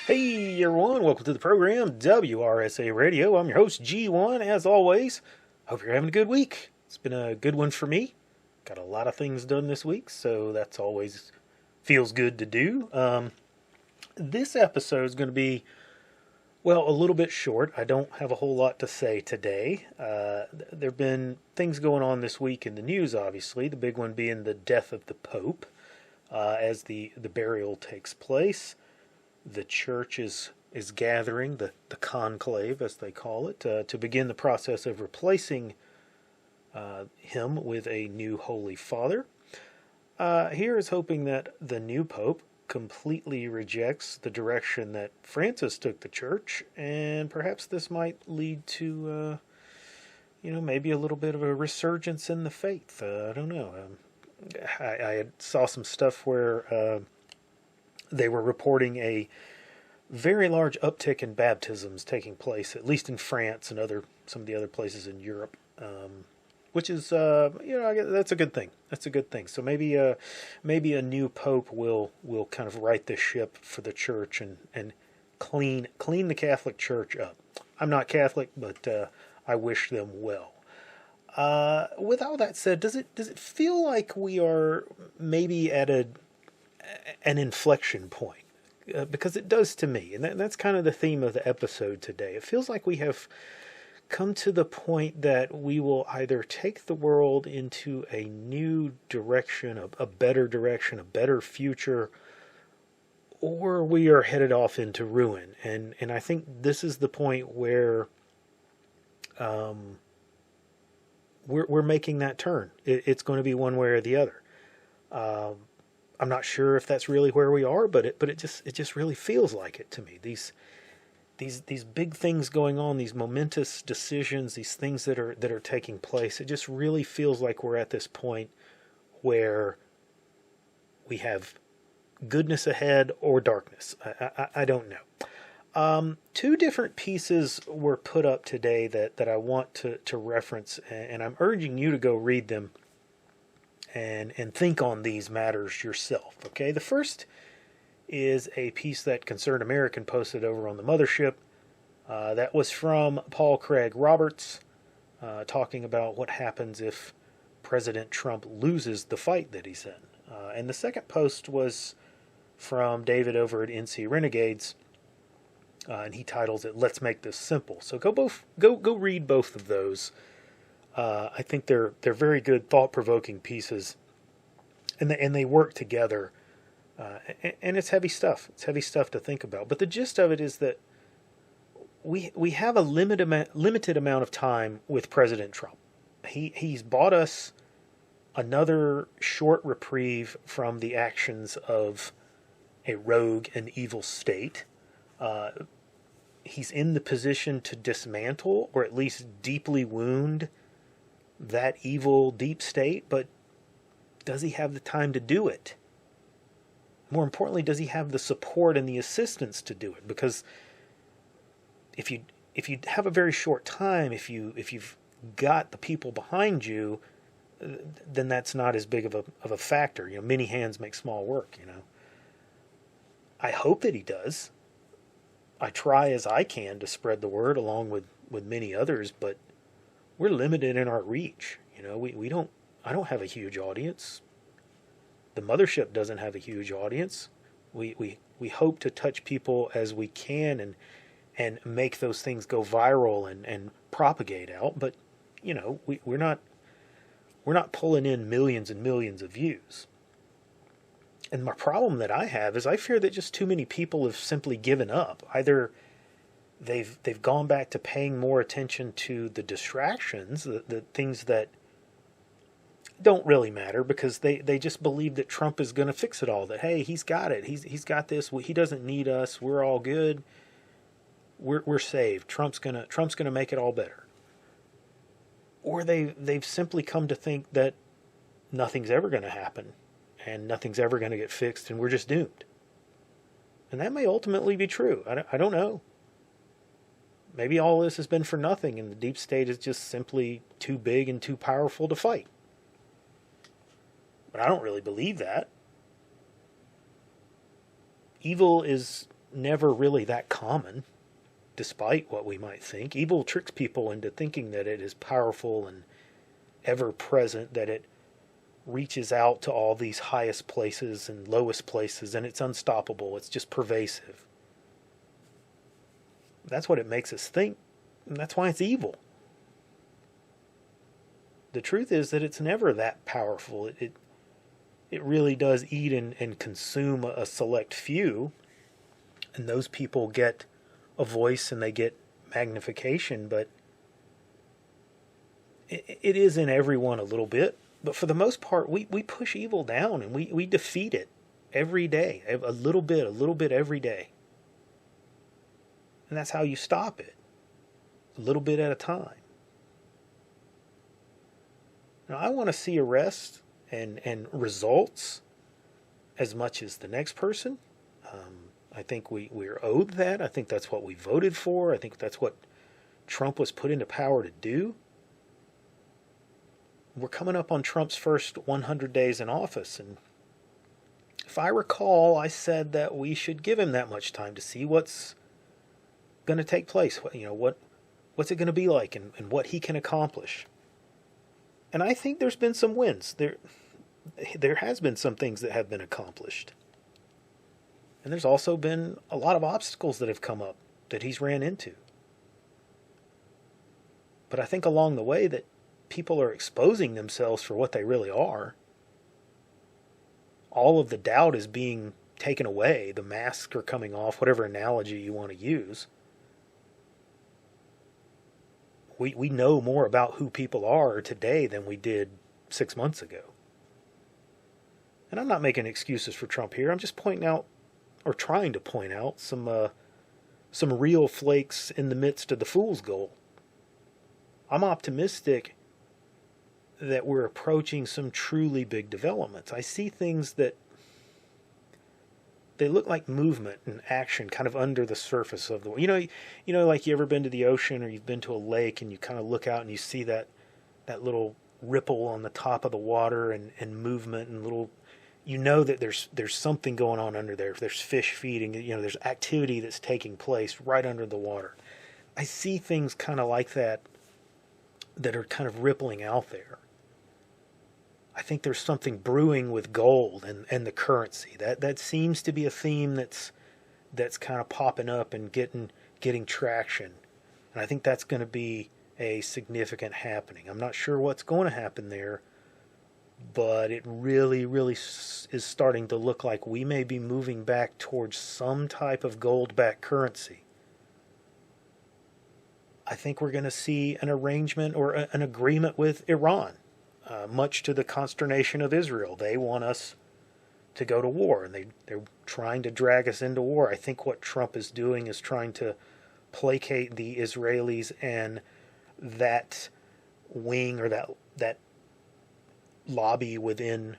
Hey everyone, welcome to the program WRSA Radio. I'm your host G1 as always. Hope you're having a good week. It's been a good one for me. Got a lot of things done this week, so that's always feels good to do. This episode is going to be, well, a little bit short. I don't have a whole lot to say today. There have been things going on this week in the news, obviously. The big one being the death of the Pope as the burial takes place. The church is gathering, the conclave, as they call it, to begin the process of replacing him with a new Holy Father. Here is hoping that the new Pope completely rejects the direction that Francis took the church, and perhaps this might lead to, maybe a little bit of a resurgence in the faith. I don't know. I saw some stuff where they were reporting a very large uptick in baptisms taking place, at least in France and some of the other places in Europe, which is I guess that's a good thing. That's a good thing. So maybe a new pope will kind of right the ship for the church and clean the Catholic Church up. I'm not Catholic, but I wish them well. With all that said, does it feel like we are maybe at an inflection point? Because it does to me, and that's kind of the theme of the episode today. It feels like we have come to the point that we will either take the world into a new direction, a better future, or we are headed off into ruin. And I think this is the point where we're making that turn. It's going to be one way or the other. I'm not sure if that's really where we are, but it just really feels like it to me. These big things going on, these momentous decisions, these things that are taking place. It just really feels like we're at this point where we have goodness ahead or darkness. I don't know. Two different pieces were put up today that I want to reference, and I'm urging you to go read them and think on these matters yourself. Okay, the first is a piece that Concerned American posted over on the mothership. That was from Paul Craig Roberts, talking about what happens if President Trump loses the fight that he's in. And the second post was from David over at NC Renegades, and he titles it "Let's Make This Simple." So go read both of those. I think they're very good, thought-provoking pieces, and they work together. And it's heavy stuff. It's heavy stuff to think about. But the gist of it is that we have a limited amount of time with President Trump. He's bought us another short reprieve from the actions of a rogue and evil state. He's in the position to dismantle or at least deeply wound that evil deep state, but does he have the time to do it? More importantly, does he have the support and the assistance to do it? Because if you have a very short time, if you've got the people behind you, then that's not as big of a factor. Many hands make small work. I hope that he does. I try as I can to spread the word along with many others, but we're limited in our reach. I don't have a huge audience. The mothership doesn't have a huge audience. We hope to touch people as we can and make those things go viral and propagate out, but we're not pulling in millions and millions of views. And my problem that I have is I fear that just too many people have simply given up. Either they've gone back to paying more attention to the distractions, the things that don't really matter, because they just believe that Trump is going to fix it all. That, hey, he's got it. He's got this. He doesn't need us. We're all good. We're saved. Trump's gonna make it all better. Or they've simply come to think that nothing's ever going to happen and nothing's ever going to get fixed and we're just doomed. And that may ultimately be true. I don't know. Maybe all this has been for nothing and the deep state is just simply too big and too powerful to fight. But I don't really believe that. Evil is never really that common, despite what we might think. Evil tricks people into thinking that it is powerful and ever present, that it reaches out to all these highest places and lowest places, and it's unstoppable. It's just pervasive. That's what it makes us think, and that's why it's evil. The truth is that it's never that powerful. It really does eat and consume a select few, and those people get a voice and they get magnification, but it is in everyone a little bit. But for the most part, we push evil down and we defeat it every day, a little bit every day. And that's how you stop it, a little bit at a time. Now, I want to see arrests and results as much as the next person. I think we're owed that. I think that's what we voted for. I think that's what Trump was put into power to do. We're coming up on Trump's first 100 days in office, and if I recall, I said that we should give him that much time to see what's going to take place. What's it going to be like, and what he can accomplish. And I think there's been some wins. There has been some things that have been accomplished. And there's also been a lot of obstacles that have come up that he's ran into. But I think along the way that people are exposing themselves for what they really are. All of the doubt is being taken away. The masks are coming off, whatever analogy you want to use. We know more about who people are today than we did 6 months ago. And I'm not making excuses for Trump here. I'm just pointing out, or trying to point out, some real flakes in the midst of the fool's gold. I'm optimistic that we're approaching some truly big developments. I see things that they look like movement and action kind of under the surface of the, like you ever been to the ocean or you've been to a lake and you kind of look out and you see that little ripple on the top of the water and movement and little, that there's something going on under there. There's fish feeding, there's activity that's taking place right under the water. I see things kind of like that are kind of rippling out there. I think there's something brewing with gold and the currency. That seems to be a theme that's kind of popping up and getting traction. And I think that's going to be a significant happening. I'm not sure what's going to happen there, but it really, really is starting to look like we may be moving back towards some type of gold-backed currency. I think we're going to see an arrangement or an agreement with Iran. Much to the consternation of Israel. They want us to go to war, and they're trying to drag us into war. I think what Trump is doing is trying to placate the Israelis and that wing or that lobby within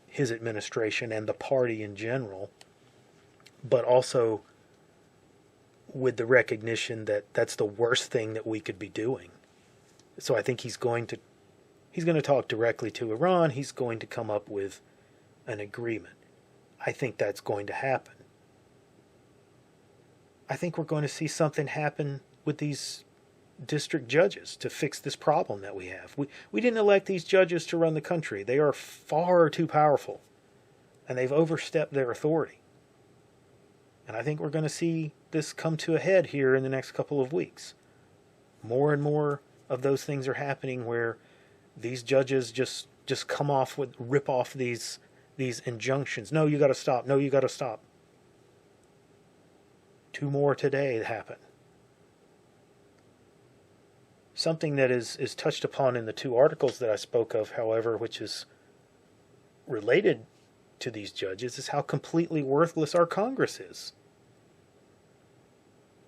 his administration and the party in general, but also with the recognition that that's the worst thing that we could be doing. So I think he's going to talk directly to Iran. He's going to come up with an agreement. I think that's going to happen. I think we're going to see something happen with these district judges to fix this problem that we have. We didn't elect these judges to run the country. They are far too powerful, and they've overstepped their authority. And I think we're going to see this come to a head here in the next couple of weeks. More and more of those things are happening where these judges just come off with, rip off these injunctions. No, you got to stop. No, you got to stop. 2 more today happen. Something that is touched upon in the 2 articles that I spoke of, however, which is related to these judges, is how completely worthless our Congress is.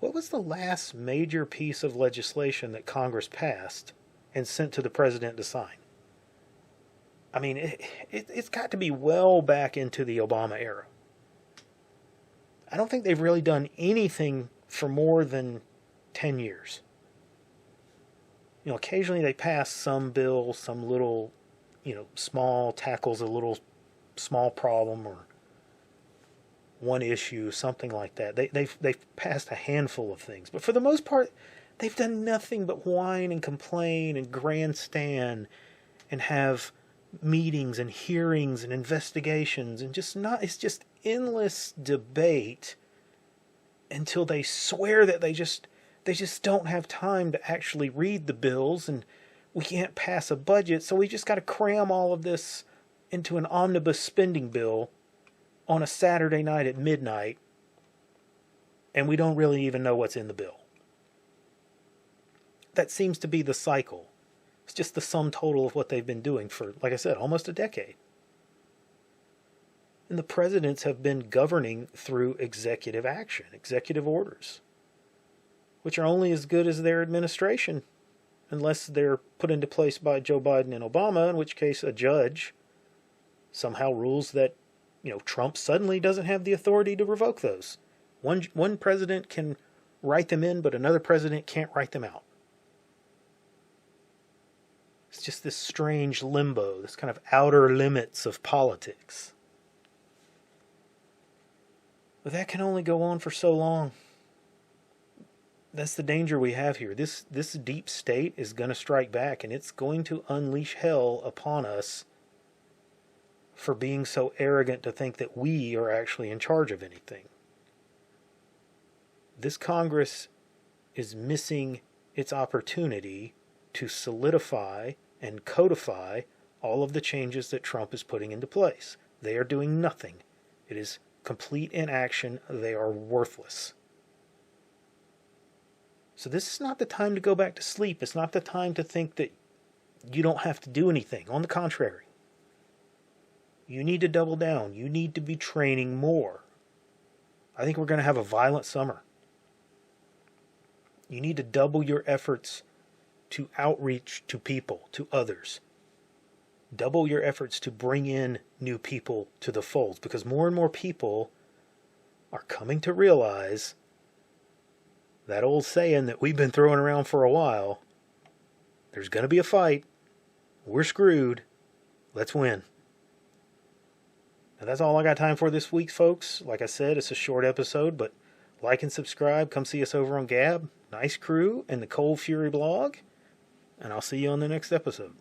What was the last major piece of legislation that Congress passed and sent to the president to sign? I mean, it's got to be well back into the Obama era. I don't think they've really done anything for more than 10 years. Occasionally they pass some bill, some little, small, tackles a little small problem, one issue, something like that. They've passed a handful of things, but for the most part, they've done nothing but whine and complain and grandstand and have meetings and hearings and investigations and it's just endless debate until they swear that they just don't have time to actually read the bills, and we can't pass a budget, so we just got to cram all of this into an omnibus spending bill on a Saturday night at midnight, and we don't really even know what's in the bill. That seems to be the cycle. It's just the sum total of what they've been doing for, like I said, almost a decade. And the presidents have been governing through executive action, executive orders, which are only as good as their administration, unless they're put into place by Joe Biden and Obama, in which case a judge somehow rules that, Trump suddenly doesn't have the authority to revoke those. One president can write them in, but another president can't write them out. It's just this strange limbo, this kind of outer limits of politics. But that can only go on for so long. That's the danger we have here. This deep state is going to strike back, and it's going to unleash hell upon us for being so arrogant to think that we are actually in charge of anything. This Congress is missing its opportunity to solidify and codify all of the changes that Trump is putting into place. They are doing nothing. It is complete inaction. They are worthless. So this is not the time to go back to sleep. It's not the time to think that you don't have to do anything. On the contrary, you need to double down. You need to be training more. I think we're going to have a violent summer. You need to double your efforts to outreach to people, to others. Double your efforts to bring in new people to the fold, because more and more people are coming to realize that old saying that we've been throwing around for a while: there's going to be a fight. We're screwed. Let's win. Now, that's all I got time for this week, folks. Like I said, it's a short episode, but like and subscribe. Come see us over on Gab, Nice Crew, and the Cold Fury blog. And I'll see you on the next episode.